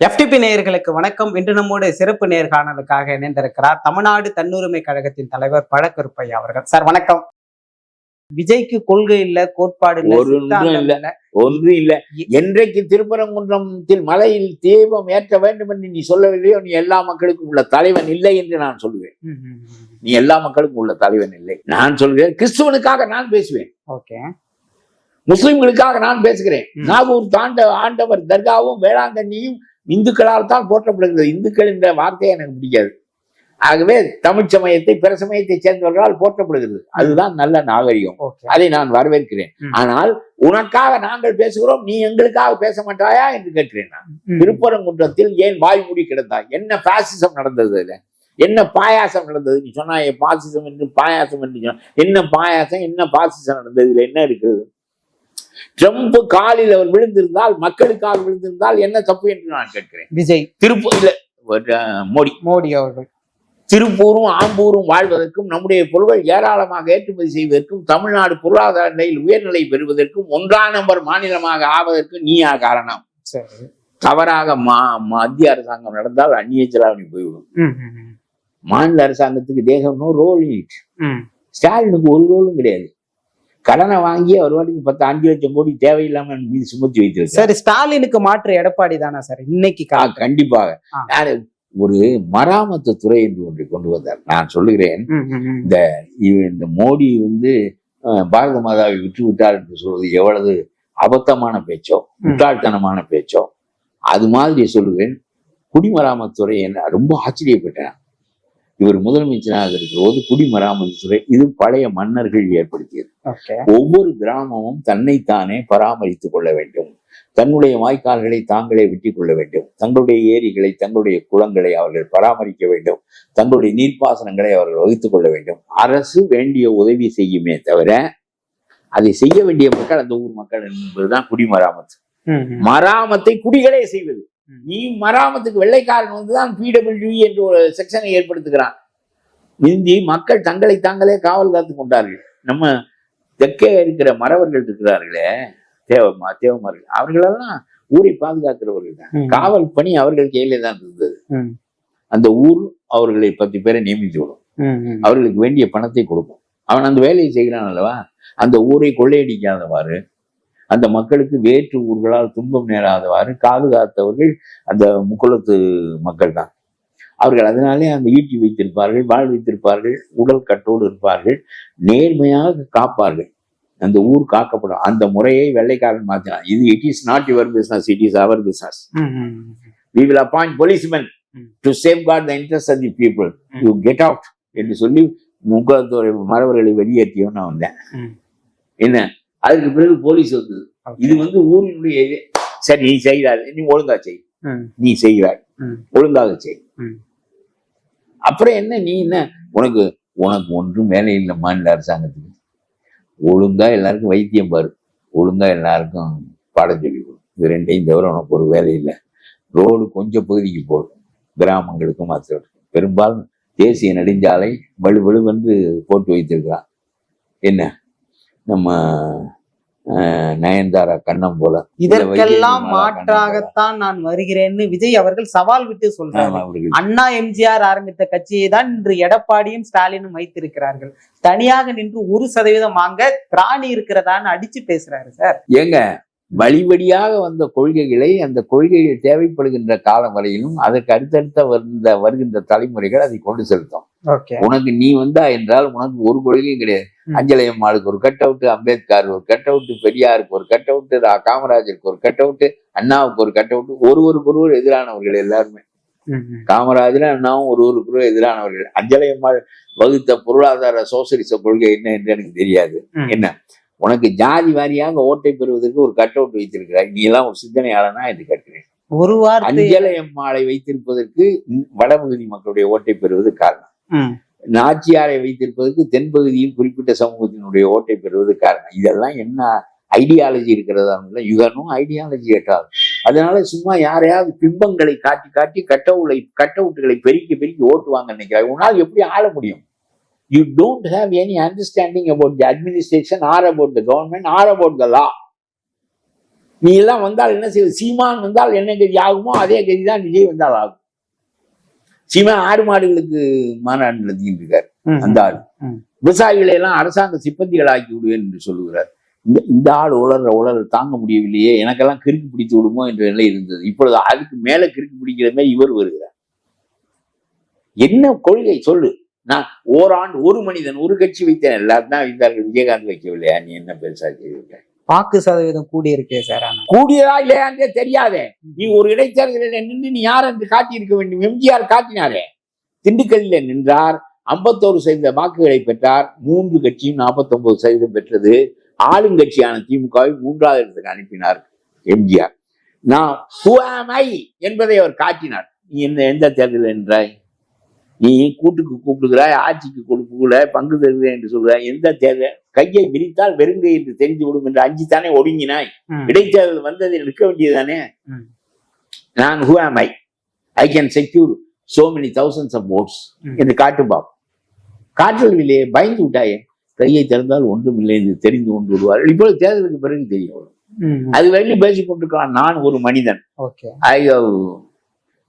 FTP நேயர்களுக்கு வணக்கம். இன்று நம்மோடு சிறப்பு நேர்காணலுக்காக இணைந்திருக்கிறார் தமிழ்நாடு தன்னுரிமை கழகத்தின் தலைவர் பழக்கருப்பையா அவர்கள். சார் வணக்கம். விஜய்க்கு கொள்கை இல்ல, கோட்பாடு ஒன்றும் இல்ல. என்றைக்கு திருப்பரங்குன்றத்தில் மலையில் தீபம் ஏற்ற வேண்டும் என்று நீ சொல்லவில்லையோ, நீ எல்லா மக்களுக்கும் உள்ள தலைவன் இல்லை என்று நான் சொல்லுவேன். நீ எல்லா மக்களுக்கும் உள்ள தலைவன் இல்லை. நான் சொல்கிறேன், கிறிஸ்துவனுக்காக நான் பேசுவேன், முஸ்லிம்களுக்காக நான் பேசுகிறேன். நாகூர் ஆண்டவர் தர்காவும் வேளாங்கண்ணியும் இந்துக்களால் தான் போற்றப்படுகிறது. இந்துக்கள் என்ற வார்த்தையை எனக்கு பிடிக்காது. ஆகவே தமிழ் சமயத்தை பிற சமயத்தை சேர்ந்தவர்களால் போற்றப்படுகிறது. அதுதான் நல்ல நாகரிகம். அதை நான் வரவேற்கிறேன். ஆனால் உனக்காக நாங்கள் பேசுகிறோம், நீ எங்களுக்காக பேச மாட்டாயா என்று கேட்கிறேன். நான் திருப்பரங்குன்றத்தில் ஏன் வாய்மூடி கிடந்தாய்? என்ன பாசிசம் நடந்தது? என்ன பாயாசம் நடந்தது? நீ சொன்னா பாசிசம் என்று பாயாசம் என்று சொன்ன என்ன பாயாசம், என்ன பாசிசம் நடந்தது? இதுல என்ன இருக்கிறது? ட்ரம்ப் காலில் அவர் விழுந்திருந்தால், மக்களுக்காக விழுந்திருந்தால் என்ன தப்பு என்று நான் கேட்கிறேன். விஜய் மோடி அவர்கள் திருப்பூரும் ஆம்பூரும் வாழ்வதற்கும், நம்முடைய பொருட்கள் ஏராளமாக ஏற்றுமதி செய்வதற்கும், தமிழ்நாடு பொருளாதார நிலையில் உயர்நிலை பெறுவதற்கும், 1ஆம் நம்பர் மாநிலமாக ஆவதற்கு நீயா காரணம். தவறாக மத்திய அரசாங்கம் நடந்தால் அந்நிய செலாவணி போய்விடும். மாநில அரசாங்கத்துக்கு தேகம் ரோல் இட். ஸ்டாலினுக்கு ஒரு ரோலும் கிடையாது. கடனை வாங்கி அவர் வாட்டிக்கு 5 லட்சம் கோடி தேவையில்லாம மீது சுமத்தி வைத்திருக்காரு. சரி, ஸ்டாலினுக்கு மாற்று எடப்பாடி தானா சார் இன்னைக்கு? கண்டிப்பாக ஒரு மராமத்து துறை என்று ஒன்றை கொண்டு வந்தார். நான் சொல்லுகிறேன், இந்த மோடி பாரத மாதாவை விட்டு விட்டார் என்று சொல்வது எவ்வளவு அபத்தமான பேச்சோ, முட்டாள்தனமான பேச்சோ. அது மாதிரி சொல்லுகிறேன். குடிமராமத்து துறை என்ன ரொம்ப ஆச்சரியப்பட்டேன். இவர் முதலமைச்சராக இருக்கிற போது குடிமராமத்து துறை இது பழைய மன்னர்கள் ஏற்படுத்தியது. ஒவ்வொரு கிராமமும் தன்னைத்தானே பராமரித்துக் கொள்ள வேண்டும், தன்னுடைய வாய்க்கால்களை தாங்களே வெட்டிக் கொள்ள வேண்டும், தங்களுடைய ஏரிகளை தங்களுடைய குளங்களை அவர்கள் பராமரிக்க வேண்டும், தங்களுடைய நீர்ப்பாசனங்களை அவர்கள் வகுத்துக் கொள்ள வேண்டும். அரசு வேண்டிய உதவி செய்யுமே தவிர அதை செய்ய வேண்டிய மக்கள் அந்த ஊர் மக்கள் என்பதுதான் குடிமராமத்து. மராமத்தை குடிகளே செய்வது. நீ மராமத்துக்கு வெள்ளைக்காரன் வந்துதான் PWD என்று ஒரு செக்ஷனை ஏற்படுத்துகிறான். இந்தி மக்கள் தங்களை தாங்களே காவல் காத்து கொண்டார்கள். நம்ம தெற்கே இருக்கிற மறவர்கள் இருக்கிறார்களே, தேவமார்கள், அவர்களெல்லாம் ஊரை பாதுகாக்கிறவர்கள் தான். காவல் பணி அவர்கள் கையிலே தான் இருந்தது. அந்த ஊர் அவர்களை 10 பேரை நியமித்து விடும், அவர்களுக்கு வேண்டிய பணத்தை கொடுக்கும். அவன் அந்த வேலையை செய்கிறான் அல்லவா? அந்த ஊரை கொள்ளையடிக்காதவாறு, அந்த மக்களுக்கு வேற்று ஊர்களால் துன்பம் நேராதவாறு பாதுகாத்தவர்கள் அந்த முக்குளத்து மக்கள் தான். அவர்கள் அதனாலே அந்த ஈட்டி வைத்திருப்பார்கள், வாழ் வைத்திருப்பார்கள், உடல் கட்டோடு இருப்பார்கள், நேர்மையாக காப்பார்கள். அந்த ஊர் காக்கப்படும். அந்த முறையை வெள்ளைக்காரன் மாற்றினான். இது it is not your business, it is our business. We will appoint policemen to safeguard the interests of the people. You get out என்று சொல்லி முக்குளத்தோட மறவர்களை வெளியேற்றியும் நான் வந்தேன். என்ன, அதுக்கு பிறகு போலீஸ் வந்தது. இது ஊரினுடைய இது. சரி, நீ செய்கிறாரு, நீ ஒழுங்கா செய், நீ செய்கிறாய், ஒழுங்காக செய். அப்புறம் என்ன, நீ என்ன, உனக்கு ஒன்றும் வேலை இல்லை மாநில அரசாங்கத்துக்கு. ஒழுங்கா எல்லாருக்கும் வைத்தியம் பாரு, ஒழுங்கா எல்லாருக்கும் பாடம் சொல்லி கொடு. இது 2ஐயும் தவிர உனக்கு ஒரு வேலை இல்லை. ரோடு கொஞ்சம் பகுதிக்கு போடும், கிராமங்களுக்கும் மற்றவர்களுக்கும். பெரும்பாலும் தேசிய நெடுஞ்சாலை வலுவென்று போட்டு வைத்திருக்கிறான். என்ன, நம்ம நயன்தாரா கண்ணம் போல. இதற்கெல்லாம் மாற்றாகத்தான் நான் வருகிறேன்னு விஜய் அவர்கள் சவால் விட்டு சொல்றாங்க. அண்ணா எம்ஜிஆர் ஆரம்பித்த கட்சியை தான் இன்று எடப்பாடியும் ஸ்டாலினும் வைத்திருக்கிறார்கள். தனியாக நின்று 1% வாங்க திராணி இருக்கிறதான்னு அடிச்சு பேசுறாரு சார். ஏங்க, வழிவழியாக வந்த கொள்கைகளை, அந்த கொள்கைகள் தேவைப்படுகின்ற காலம் வரையிலும் அதற்கு அடுத்தடுத்த வருகின்ற தலைமுறைகள் அதை கொண்டு செலுத்தும். உனக்கு நீ வந்தா என்றால் உனக்கு ஒரு கொள்கையும் கிடையாது. அஞ்சலை அம்மாளுக்கு ஒரு கட் அவுட், அம்பேத்கர் ஒரு கட் அவுட், பெரியாருக்கு ஒரு கட் அவுட், காமராஜருக்கு ஒரு கட் அவுட், அண்ணாவுக்கு ஒரு கட் அவுட். ஒருவருக்கு எதிரானவர்கள் எல்லாருமே. காமராஜர் அண்ணாவும் ஒருவருக்கு எதிரானவர்கள். அஞ்சலை அம்மாள் வகுத்த பொருளாதார சோசியலிச கொள்கை என்ன என்று எனக்கு தெரியாது. என்ன, உனக்கு ஜாதி வாரியாக ஓட்டை பெறுவதற்கு ஒரு கட் அவுட் வைத்திருக்கிறாய். நீ எல்லாம் ஒரு சிந்தனையாளனா என்று கேட்கிறேன். அஞ்சலை அம்மாளை வைத்திருப்பதற்கு வடபகுதி மக்களுடைய ஓட்டை பெறுவது காரணம். நாச்சியாரை வைத்திருப்பதற்கு தென்பகுதியில் குறிப்பிட்ட சமூகத்தினுடைய ஓட்டை பெறுவது காரணம். இதெல்லாம் என்ன ஐடியாலஜி இருக்கிறதா? யுகனும் ஐடியாலஜி கேட்டால். அதனால சும்மா யாரையாவது பிம்பங்களை காட்டி காட்டி கட்டவுட்டுகளை பெருக்கி ஓட்டுவாங்க நினைக்கிறாங்க. உன்னால் எப்படி ஆள முடியும்? You don't have any understanding about the administration or about the government or about the law. நீ எல்லாம் வந்தால் என்ன செய்வது? சீமான் வந்தால் என்ன கதி ஆகுமோ அதே கதி தான் விஜய் வந்தால் ஆகும். சீமான் ஆடு மாடுகளுக்கு மாநாடு நடத்திக்கிட்டு இருக்காரு. அந்த ஆள் விவசாயிகளை எல்லாம் அரசாங்க சிப்பந்திகள் ஆக்கி விடுவேன் என்று சொல்லுகிறார். இந்த ஆள் உலர் தாங்க முடியவில்லையே, எனக்கெல்லாம் கிறுக்கு பிடித்து விடுமோ என்ற நிலை இருந்தது. இப்பொழுது அதுக்கு மேல கிறுக்கு பிடிக்கிற மாதிரி இவர் வருகிறார். என்ன கொள்கை சொல்லு? நான் ஓராண்டு ஒரு மனிதன் ஒரு கட்சி வைத்தேன், எல்லாரும் தான் வைத்தார்கள், விஜயகாந்த் வைக்கவில்லையா? நீ என்ன பெருசா செய்வீங்க? வாக்கு சதவீதம் கூடி இருக்கே சார். கூடியதா இல்லையான்றே தெரியாதே. நீ ஒரு இடைத்தேர்தலில் நின்று நீ யார் என்று காட்டியிருக்க வேண்டும். எம்ஜிஆர் காட்டினாரே. திண்டுக்கல்லில் நின்றார், 51% வாக்குகளை பெற்றார். 3 கட்சியும் 49% பெற்றது. ஆளுங்கட்சியான திமுகவை 3வது இடத்துக்கு அனுப்பினார் எம்ஜிஆர். நான் who am I என்பதை அவர் காட்டினார். நீ எந்த தேர்தலில் நின்றாய்? நீ கூட்டுக்கு கூப்பிடுகிறாய், ஆட்சிக்கு கொடுக்கல, பங்கு தருகிறேன் என்று சொல்கிறாய். எந்த தேர்தல்? கையை விரித்தால் வெறுங்கை என்று தெரிந்து விடும் என்று அஞ்சித்தானே ஒடுங்கினாய். இடைத்தேர்தல் வந்ததை நிற்க வேண்டியதுதானே. நான் who am I can secure so many thousands of votes என்று காட்டுப்பாம். காற்றவில்லையே, பயந்து விட்டாயே. கையை திறந்தால் ஒன்றும் இல்லை என்று தெரிந்து கொண்டு விடுவார்கள். இப்பொழுது தேர்தலுக்கு பிறகு தெரியும். அது வரையிலும் பேசிக் கொண்டிருக்கலாம். நான் ஒரு மனிதன்,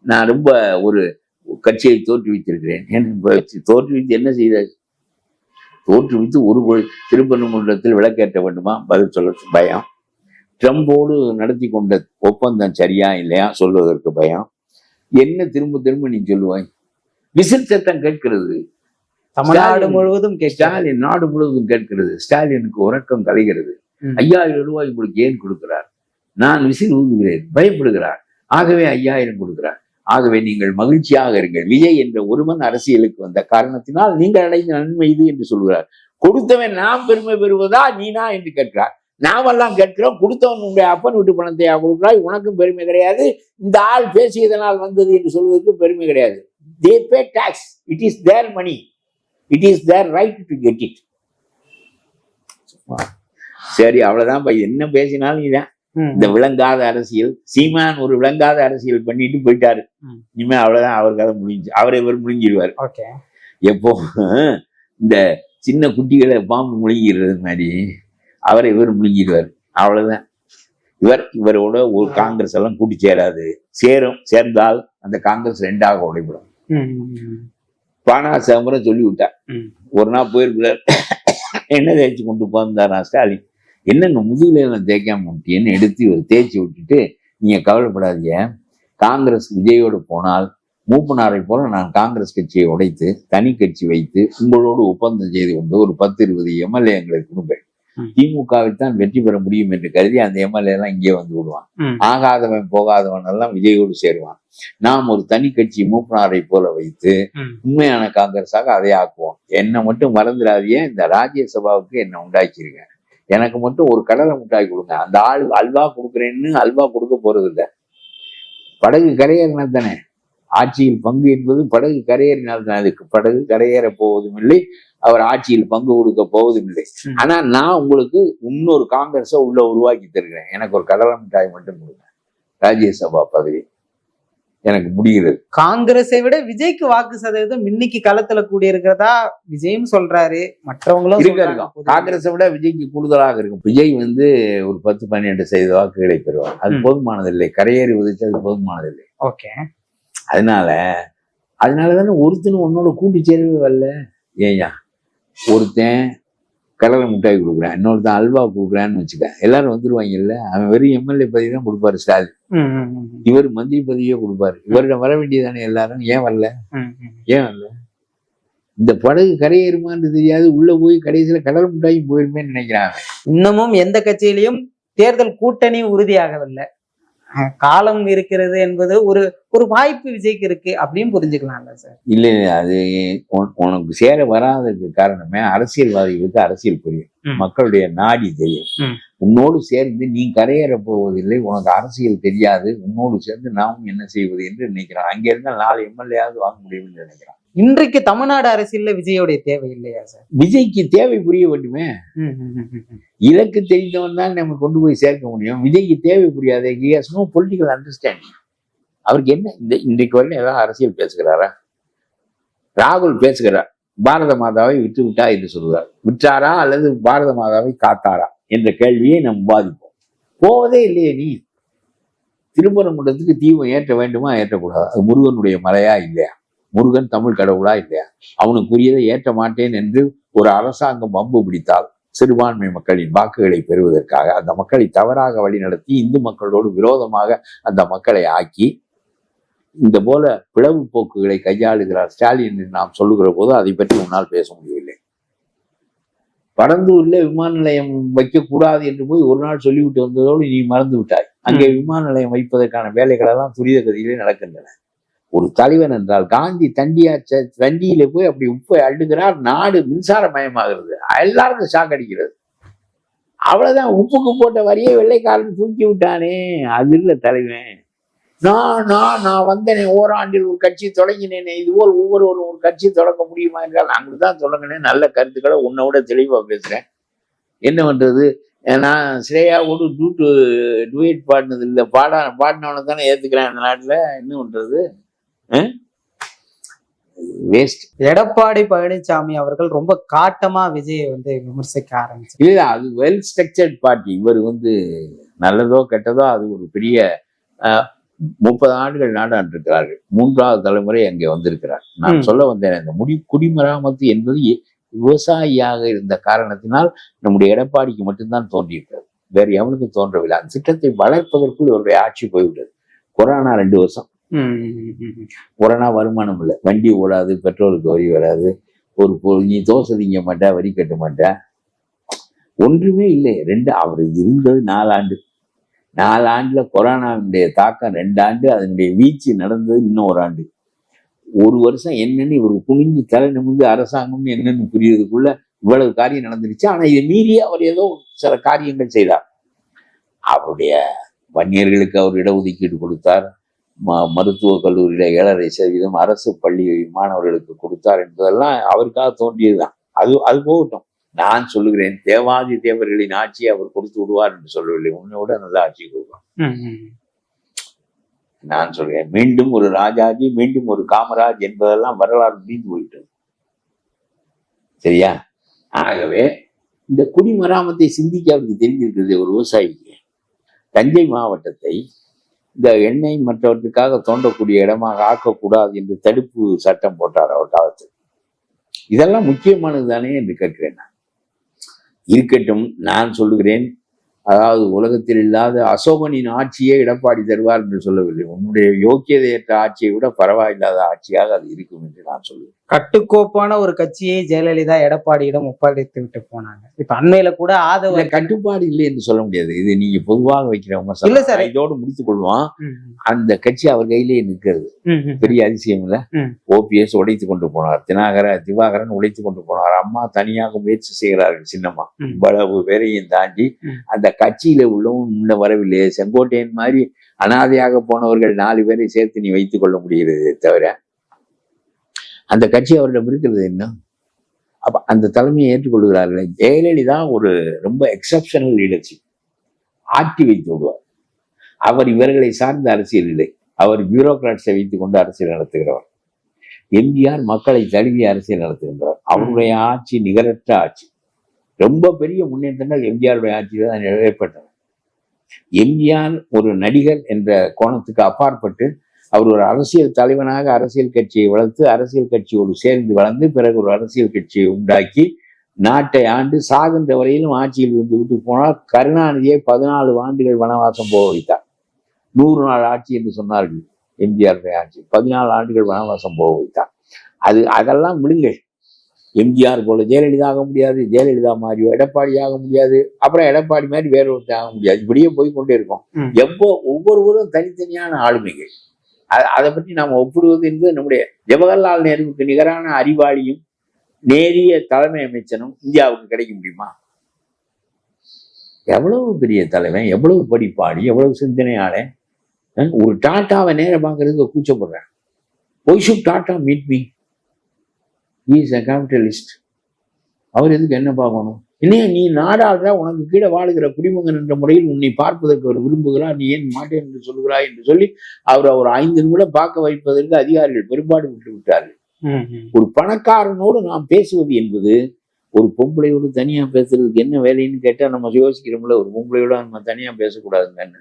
நான் ரொம்ப ஒரு கட்சியை தோற்றுவித்திருக்கிறேன். தோற்றுவித்து என்ன செய்தார்? தோற்றுவித்து ஒரு திருப்பரங்குன்றத்தில் விளக்கேற்ற வேண்டுமா? பதில் சொல்ல பயம். ட்ரம்போடு நடத்தி கொண்ட ஒப்பந்தம் சரியா இல்லையா சொல்வதற்கு பயம். என்ன திரும்ப திரும்ப நீ சொல்லுவாய்? விசில் சத்தம் கேட்கிறது. தமிழ்நாடு முழுவதும் ஸ்டாலின் நாடு முழுவதும் கேட்கிறது. ஸ்டாலினுக்கு உறக்கம் கலைகிறது. 5000 ரூபாய் உங்களுக்கு ஏன் கொடுக்கிறார்? நான் விசில் ஊதுகிறேன், பயப்படுகிறார். ஆகவே 5000 கொடுக்கிறார். ஆகவே நீங்கள் மகிழ்ச்சியாக இருங்கள். விஜய் என்ற ஒருவன் அரசியலுக்கு வந்த காரணத்தினால் நீங்கள் அடைந்த நன்மை இது என்று சொல்கிறார். கொடுத்தவன் நாம் பெருமை பெறுவதா நீனா என்று கேட்கிறார். நாமெல்லாம் கேட்கிறோம், கொடுத்தவன் உங்களுடைய அப்பன் வீட்டு பணத்தையா கொடுக்கிறாய், உனக்கும் பெருமை கிடையாது. இந்த ஆள் பேசியதனால் வந்தது என்று சொல்வதற்கு பெருமை கிடையாது. They pay tax. It is their money. It is their right to get it. சரி, அவ்வளவுதான். என்ன பேசினாலும் இதான் இந்த விளங்காத அரசியல். சீமான் ஒரு விளங்காத அரசியல் பண்ணிட்டு போயிட்டாரு. இனிமே அவ்வளவுதான், அவர் கதை முடிஞ்சு. அவரை இவர் முடிஞ்சிருவார். எப்போ இந்த சின்ன குட்டிகளை பாம்பு முழுங்கிறது மாதிரி அவரை இவர் முழுங்கிடுவார். அவ்வளவுதான். இவரோட ஒரு காங்கிரஸ் எல்லாம் கூட்டி சேராது. சேர்ந்தால் அந்த காங்கிரஸ் 2ஆக உடைபடும். பானா சிதம்பரம் சொல்லி விட்டார். ஒரு நாள் போயிருக்கிறார், என்ன தேய்ச்சி கொண்டு போந்தாரா ஸ்டாலின். என்னங்க முதுகுல தேய்க்காம விட்டியன்னு எடுத்து இவர் தேய்ச்சி விட்டுட்டு, நீங்க கவலைப்படாதீங்க, காங்கிரஸ் விஜயோடு போனால் மூப்பனாரை போல நான் காங்கிரஸ் கட்சியை உடைத்து தனி கட்சி வைத்து உங்களோடு ஒப்பந்தம் செய்து கொண்டு ஒரு 10-20 எம்எல்ஏ எங்களுக்கு கொடுப்பேன். திமுகவைத்தான் வெற்றி பெற முடியும் என்று கருதி அந்த எம்எல்ஏ எல்லாம் இங்கே வந்து விடுவான். ஆகாதவன் போகாதவன் எல்லாம் விஜயோடு சேருவான். நாம் ஒரு தனி கட்சி மூப்பனாரை போல வைத்து உண்மையான காங்கிரஸாக அதை ஆக்குவோம். என்னை மட்டும் மறந்துடாதீங்க, இந்த ராஜ்யசபாவுக்கு என்ன உண்டாக்கிருங்க, எனக்கு மட்டும் ஒரு கடலை முட்டாய் கொடுங்க. அந்த ஆள் அல்வா கொடுக்குறேன்னு அல்வா கொடுக்க போறது இல்லை. படகு கரையேறினால் தானே ஆட்சியில் பங்கு என்பது. படகு கரையேறினால் தான். அதுக்கு படகு கரையேற போவதும் இல்லை, அவர் ஆட்சியில் பங்கு கொடுக்க போவதும் இல்லை. ஆனா நான் உங்களுக்கு இன்னொரு காங்கிரஸை உள்ள உருவாக்கி தருகிறேன். எனக்கு ஒரு கடலை மிட்டாய் மட்டும் கொடுங்க, ராஜ்யசபா பதவி எனக்கு முடிகிறது. காங்கிரஸை விட விஜய்க்கு வாக்கு சதவீதம் இன்னைக்கு களத்துல கூடி இருக்கிறதா விஜயும் சொல்றாரு, மற்றவங்களும் இருக்கும். காங்கிரஸை விட விஜய்க்கு கூடுதலாக இருக்கும். விஜய் ஒரு 10-12% வாக்குகளை பெறுவார். அது போதுமானதில்லை. கரையேறி உதிச்சு அது போதுமானதில்லை. அதனாலதானே ஒருத்தனும் உன்னோட கூட்டு சேரவே வரல. ஏயா, ஒருத்தன் கடலை மிட்டாய் கொடுக்குறேன், இன்னொருத்தன் அல்வா கொடுக்குறான்னு வச்சுக்க, எல்லாரும் வந்துருவாங்கல்ல. அவன் வெறும் எம்எல்ஏ பதவி தான் கொடுப்பாரு ஸ்டாலின். இவர் மந்திரி பதவியே கொடுப்பாரு. இவரிடம் வர வேண்டியதானே எல்லாரும். ஏன் வரல? இந்த படகு கரையேறுமான்னு தெரியாது, உள்ள போய் கடைசியில கடல் மிட்டாயும் போயிருமேன்னு நினைக்கிறாங்க. இன்னமும் எந்த கட்சியிலையும் தேர்தல் கூட்டணி உறுதியாகவில்லை. காலம் இருக்கிறது என்பது ஒரு வாய்ப்பு விஜய்க்கு இருக்கு அப்படின்னு புரிஞ்சுக்கலாம்ல சார்? இல்ல, அது உனக்கு சேர வராததுக்கு காரணமே அரசியல்வாதிகளுக்கு அரசியல் புரியும், மக்களுடைய நாடி தெரியும். உன்னோடு சேர்ந்து நீ கரையேற போவதில்லை, உனக்கு அரசியல் தெரியாது, உன்னோடு சேர்ந்து நாமும் என்ன செய்வது என்று நினைக்கிறான். அங்க இருந்தால் 4 எம்எல்ஏயாவது வாங்க முடியும்னு நினைக்கிறான். இன்றைக்கு தமிழ்நாடு அரசியல்ல விஜயோடைய தேவை இல்லையா சார்? விஜய்க்கு தேவை புரிய வேண்டுமே. இலக்கு தெரிந்தவன் தான் நம்ம கொண்டு போய் சேர்க்க முடியும். விஜய்க்கு தேவை புரியாத நோ பொலிட்டிக்கல் அண்டர்ஸ்டாண்டிங். அவருக்கு என்ன இன்றைக்கு வரைக்கும் ஏதாவது அரசியல் பேசுகிறாரா? ராகுல் பேசுகிறார், பாரத மாதாவை விட்டு விட்டா என்று சொல்கிறார். விட்டாரா அல்லது பாரத மாதாவை காத்தாரா என்ற கேள்வியை நாம் பாதிப்போம். போவதே இல்லையே நீ. திருப்பரங்குன்றத்துக்கு தீபம் ஏற்ற வேண்டுமா ஏற்றக்கூடாது? அது முருகனுடைய மலையா இல்லையா? முருகன் தமிழ் கடவுளா இல்லையா? அவனுக்குரியதை ஏற்ற மாட்டேன் என்று ஒரு அரசாங்கம் வம்பு பிடித்தால் சிறுபான்மை மக்களின் வாக்குகளை பெறுவதற்காக அந்த மக்களை தவறாக வழிநடத்தி இந்து மக்களோடு விரோதமாக அந்த மக்களை ஆக்கி இந்த போல பிளவு போக்குகளை கையாளுகிறார் ஸ்டாலின் என்று நாம் சொல்லுகிற போது அதை பற்றி முன்னால் பேச முடியவில்லை. பரந்தூர்ல விமான நிலையம் வைக்கக்கூடாது என்று போய் ஒரு நாள் சொல்லிவிட்டு வந்ததோடு நீ மறந்து விட்டாய். அங்கே விமான நிலையம் வைப்பதற்கான வேலைகள் எல்லாம் துரித கதியிலே நடக்கின்றன. ஒரு தலைவன் என்றால் காந்தி தண்டியில போய் அப்படி உப்பை அள்ளுகிறார், நாடு மின்சாரமயமாகிறது, எல்லாருக்கும் ஷாக் அடிக்கிறது. அவ்வளவுதான், உப்புக்கு போட்ட வரியை வெள்ளைக்காரன் தூக்கி விட்டானே, அது இல்ல தலைவன். நான் வந்தேனே, ஓராண்டில் ஒரு கட்சி தொடங்கினேனே, இதுபோல் ஒவ்வொருவரும் ஒரு கட்சி தொடங்க முடியுமா என்றால் அங்கு தான் தொடங்கினேன். நல்ல கருத்துக்களை உன்னை விட தெளிவா பேசுறேன். என்ன பண்றது, நான் ஸ்ரேயாவோடு டூயட் பாடினது இல்லை, பாடினவனை தானே ஏத்துக்கிறேன் அந்த நாட்டுல. என்ன பண்றது, வேஸ்ட். எடப்பாடி பழனிசாமி அவர்கள் ரொம்ப காட்டமா விஜயை விமர்சிக்க ஆரம்பிச்சு. இல்ல, அது வெல் ஸ்ட்ரக்சர்ட் பார்ட்டி. இவர் நல்லதோ கெட்டதோ அது ஒரு பெரிய 30 ஆண்டுகள் நாடாண்டிருக்கிறார்கள். 3வது தலைமுறை அங்கே வந்திருக்கிறார். நான் சொல்ல வந்தேன், இந்த குடிமராமத்து என்பது விவசாயியாக இருந்த காரணத்தினால் நம்முடைய எடப்பாடிக்கு மட்டும்தான் தோன்றியிருக்கிறது, வேற எவனுக்கும் தோன்றவில்லை. அந்த திட்டத்தை வளர்ப்பதற்குள் இவருடைய ஆட்சி போய்விட்டது. கொரோனா 2 வருஷம், கொரோனா வருமானம் இல்லை, வண்டி ஓடாது, பெட்ரோலுக்கு வரி வராது, நீ தோசை திங்க மாட்டா, வரி கட்ட மாட்டா, ஒன்றுமே இல்லை. அவர் இருந்தது 4 ஆண்டு. 4 ஆண்டுல கொரோனாவுடைய தாக்கம் 2 ஆண்டு, அதனுடைய வீழ்ச்சி நடந்தது இன்னும் 1 ஆண்டு. 1 வருஷம் என்னன்னு இவருக்கு குனிஞ்சு தலை நிமிர்ந்து அரசாங்கம் என்னன்னு புரியறதுக்குள்ள இவ்வளவு காரியம் நடந்துருச்சு. ஆனா இதை மீறி அவர் ஏதோ சில காரியங்கள் செய்தார். அவருடைய வன்னியர்களுக்கு அவர் இடஒதுக்கீடு கொடுத்தார், மருத்துவக் கல்லூரியில 7.5% அரசு பள்ளி மாணவர்களுக்கு கொடுத்தார் என்பதெல்லாம் அவருக்காக தோன்றியதுதான். அது போகட்டும். நான் சொல்லுகிறேன், தேவாதி தேவர்களின் ஆட்சியை அவர் கொடுத்து விடுவார் என்று சொல்லவில்லை, உன்னோட நல்ல ஆட்சி கொடுப்பார். நான் சொல்றேன், மீண்டும் ஒரு ராஜாஜி, மீண்டும் ஒரு காமராஜ் என்பதெல்லாம் வரலாறு முடிந்து போயிட்டது. சரியா? ஆகவே இந்த குடிமராமத்தை சிந்திக்க அவருக்கு தெரிஞ்சிருக்கிறது. ஒரு விவசாயிக்கு தஞ்சை மாவட்டத்தை இந்த எண்ணெய் மற்றவற்றுக்காக தோண்டக்கூடிய இடமாக ஆக்கக்கூடாது என்று தடுப்பு சட்டம் போட்டார் அவர் காலத்தில். இதெல்லாம் முக்கியமானது தானே என்று கேட்கிறேன். நான் இருக்கட்டும், நான் சொல்லுகிறேன், அதாவது உலகத்தில் இல்லாத அசோகனின் ஆட்சியே எடப்பாடி தருவார் என்று சொல்லவில்லை. உன்னுடைய யோக்கியதையற்ற ஆட்சியை விட பரவாயில்லாத ஆட்சியாக அது இருக்கும் என்று நான் சொல்லுவேன். கட்டுக்கோப்பான ஒரு கட்சியை ஜெயலலிதா எடப்பாடியிடம் ஒப்படைத்து விட்டு போனாங்க. இப்ப அண்மையில கூட ஆதவ கட்டுப்பாடு இல்லை என்று சொல்ல முடியாது. இது நீங்க பொதுவாக வைக்கிறவங்க இல்ல சார், இதோடு முடித்துக் கொள்வான். அந்த கட்சி அவர் கையிலேயே நிற்கிறது. பெரிய அதிசயம் இல்ல. ஓபிஎஸ் உடைத்து கொண்டு போனார், திவாகரன் உடைத்து கொண்டு போனார், அம்மா தனியாக முயற்சி செய்கிறார்கள், சின்னம்மா. இவ்வளவு பேரையும் தாண்டி அந்த கட்சியில உள்ளவும் முன்ன வரவில்லையே. செங்கோட்டையன் மாதிரி அனாதையாக போனவர்கள் 4 பேரை சேர்த்து நீ வைத்துக் கொள்ள முடிகிறது தவிர அந்த கட்சி அவரிடம் இருக்கிறது என்ன? அப்ப அந்த தலைமையை ஏற்றுக்கொள்கிறார்கள். ஜெயலலிதா ஒரு ரொம்ப எக்ஸப்ஷனல் லீடர்ஷிப், ஆட்டி வைத்து விடுவார். அவர் இவர்களை சார்ந்த அரசியல் இல்லை, அவர் பியூரோக்ராட்ஸை வைத்துக் கொண்டு அரசியல் நடத்துகிறவர். எம்ஜிஆர் மக்களை தழுவி அரசியல் நடத்துகின்றவர். அவருடைய ஆட்சி நிகரற்ற ஆட்சி. ரொம்ப பெரிய முன்னேற்றங்கள் எம்ஜிஆருடைய ஆட்சியில் தான் நிறைவேற்றப்பட்டன. எம்ஜிஆர் ஒரு நடிகர் என்ற கோணத்துக்கு அப்பாற்பட்டு அவர் ஒரு அரசியல் தலைவனாக அரசியல் கட்சியை வளர்த்து, அரசியல் கட்சியோடு சேர்ந்து வளர்ந்து, பிறகு ஒரு அரசியல் கட்சியை உண்டாக்கி நாட்டை ஆண்டு சாகின்ற வரையிலும் ஆட்சியில் இருந்து விட்டு போனார். கருணாநிதியை 14 ஆண்டுகள் வனவாசம் போக வைத்தார். 100 நாள் ஆட்சி என்று சொன்னார்கள் எம்ஜிஆருடைய ஆட்சி. 14 ஆண்டுகள் வனவாசம் போக வைத்தார். அதெல்லாம் விடுங்கள். எம்ஜிஆர் போல ஜெயலலிதா ஆக முடியாது, ஜெயலலிதா மாதிரி எடப்பாடி ஆக முடியாது, அப்புறம் எடப்பாடி மாதிரி வேற ஒருத்தர் ஆக முடியாது. இப்படியே போய்கொண்டே இருக்கும். ஒவ்வொருவரும் தனித்தனியான ஆளுமைகள். அதை பற்றி நாம் ஒப்பிடுவது என்பது நம்முடைய ஜவஹர்லால் நேருவுக்கு நிகரான அறிவாளியும் நேரிய தலைமை அமைச்சனும் இந்தியாவுக்கு கிடைக்க முடியுமா? எவ்வளவு பெரிய தலைவன், எவ்வளவு படிப்பாளி, எவ்வளவு சிந்தனையாளன். ஒரு டாட்டாவை நேரம் பார்க்கறதுக்கு கூச்சப்படுறேன். Why should Tata meet me? He is a capitalist. அவர் எதுக்கு என்ன பார்க்கணும்? இல்லையா, நீ நாடாளுற, உனக்கு கீழே வாழுகிற குடிமகன் என்ற முறையில் உன்னை பார்ப்பதற்கு அவர் விரும்புகிறார், நீ ஏன் மாட்டேன் என்று சொல்கிறாய் என்று சொல்லி அவர் 5 நிமிடம் பார்க்க வைப்பதற்கு அதிகாரிகள் பெரும்பாடு விட்டு விட்டார்கள். ஒரு பணக்காரனோடு நாம் பேசுவது என்பது ஒரு பொம்பளையோடு தனியா பேசுறதுக்கு என்ன வேலைன்னு கேட்டா நம்ம யோசிக்கிறோம்ல, ஒரு பொம்பளையோட நம்ம தனியா பேசக்கூடாதுன்னு.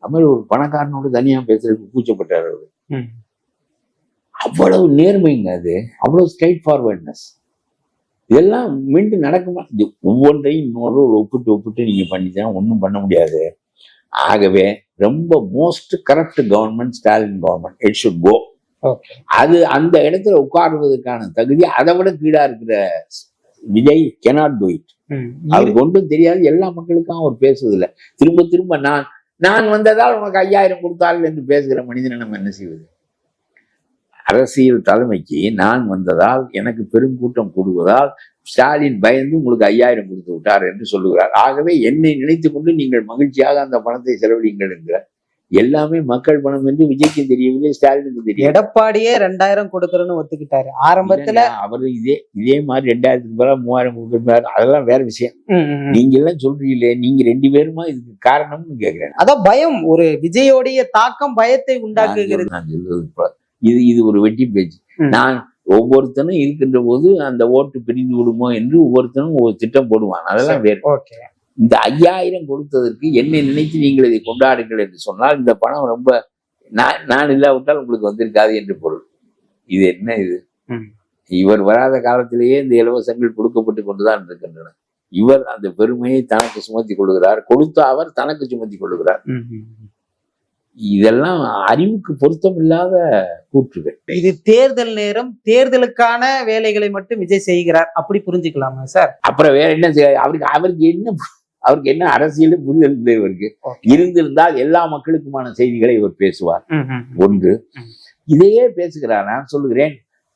அது மாதிரி ஒரு பணக்காரனோடு தனியா பேசுறதுக்கு கூச்சப்பட்டார் அவரு. அவ்வளவு நேர்மைங்க அது, அவ்வளவு ஸ்ட்ரைட் ஃபார்வர்ட்னஸ். இதெல்லாம் மீண்டும் நடக்குமா? இது ஒவ்வொன்றையும் இன்னொரு ஒப்பிட்டு நீங்க பண்ணிதான் ஒன்றும் பண்ண முடியாது. ஆகவே ரொம்ப most corrupt government Stalin government. It should go. அது அந்த இடத்துல உட்காருவதற்கான தகுதி அதை விட கீழா இருக்கிற விஜய் cannot do it. அவருக்கு ஒன்றும் தெரியாது. எல்லா மக்களுக்கும் அவர் பேசுவதில்லை. திரும்ப திரும்ப நான் வந்ததால் உனக்கு 5000 கொடுத்தார்கள் என்று பேசுகிற மனிதனை நம்ம என்ன செய்வது? அரசியல் தலைமைக்கு நான் வந்ததால் எனக்கு பெருங்கூட்டம் கூடுவதால் ஸ்டாலின் பயந்து உங்களுக்கு 5000 கொடுத்து விட்டார் என்று சொல்லுகிறார். ஆகவே என்னை நினைத்துக் கொண்டு நீங்கள் மகிழ்ச்சியாக அந்த பணத்தை செலவழிங்கள் என்கிறார். எல்லாமே மக்கள் பணம் என்று விஜய்க்கு தெரியவில்லை, ஸ்டாலினுக்கு தெரியும். எடப்பாடியே 2000 கொடுக்கறன்னு ஒத்துக்கிட்டாரு ஆரம்பத்துல. அவரு இதே மாதிரி 2000க்கு பதிலா 3000 கொடுக்கிறாரு. அதெல்லாம் வேற விஷயம். நீங்க எல்லாம் சொல்றீங்களே, நீங்க 2 பேருமா இதுக்கு காரணம்னு கேக்குறேன். அதான் பயம், ஒரு விஜயோடைய தாக்கம் பயத்தை உண்டாக்குகிறது. நான் சொல்றது இது ஒரு வெட்டி பேச்சு. நான் ஒவ்வொருத்தனும் இருக்கின்ற போது அந்த ஓட்டு பிரிந்து விடுமோ என்று ஒவ்வொருத்தனும் ஒரு திட்டம் போடுவான். அதெல்லாம் வேறு. இந்த 5000 கொடுத்ததற்கு என்னை நினைத்து நீங்கள் இதை கொண்டாடுங்கள் என்று சொன்னால் இந்த பணம் ரொம்ப நான் இல்லாவிட்டால் உங்களுக்கு வந்திருக்காது என்று பொருள். இது என்ன இது? இவர் வராத காலத்திலேயே இந்த இலவசங்கள் கொடுக்கப்பட்டு கொண்டுதான் இருக்கின்றன. இவர் அந்த பெருமையை தனக்கு சுமத்தி கொள்கிறார், கொடுத்த அவர் தனக்கு சுமத்தி கொள்கிறார். இதெல்லாம் அறிவுக்கு பொருத்தம் இல்லாத கூற்றுகள். இது தேர்தல் நேரம், தேர்தலுக்கான வேலைகளை மட்டும் விஜய் செய்கிறார், அப்படி புரிஞ்சுக்கலாமா சார்? அப்புறம் வேற என்ன அவருக்கு என்ன அரசியல் புரிதல் இவருக்கு இருந்திருந்தால் எல்லா மக்களுக்குமான செய்திகளை இவர் பேசுவார். ஒன்று இதையே பேசுகிறார். நான் சொல்லுகிறேன்,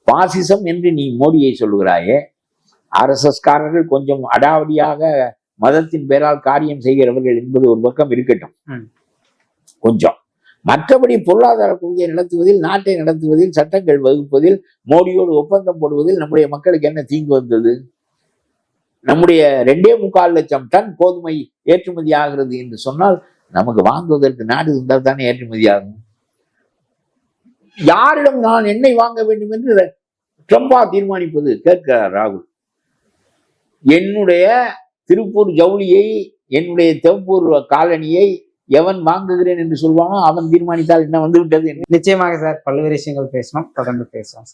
பாசிசம் என்று நீ மோடியை சொல்லுகிறாயே, RSS காரர்கள் கொஞ்சம் அடாவடியாக மதத்தின் பேரால் காரியம் செய்கிறவர்கள் என்பது ஒரு பக்கம் இருக்கட்டும் கொஞ்சம். மற்றபடி பொருளாதார கொள்கையை நடத்துவதில், நாட்டை நடத்துவதில், சட்டங்கள் வகுப்பதில், மோடியோடு ஒப்பந்தம் போடுவதில் நம்முடைய மக்களுக்கு என்ன தீங்கு வந்தது? நம்முடைய 2.25 லட்சம் டன் கோதுமை ஏற்றுமதி ஆகிறது என்று சொன்னால் நமக்கு வாங்குவதற்கு நாடு இருந்தால் தானே ஏற்றுமதி ஆகும். யாரிடம் நான் எண்ணெய் வாங்க வேண்டும் என்று ட்ரம்பா தீர்மானிப்பது கேட்கிறார் ராகுல். என்னுடைய திருப்பூர் ஜவுளியை, என்னுடைய தெம்பூர் காலனியை எவன் வாங்குகிறேன் என்று சொல்வானோ அவன் தீர்மானித்தால் என்ன வந்து விட்டது. நிச்சயமாக சார், பல்வேறு விஷயங்கள் பேசணும், தொடர்ந்து பேசலாம்.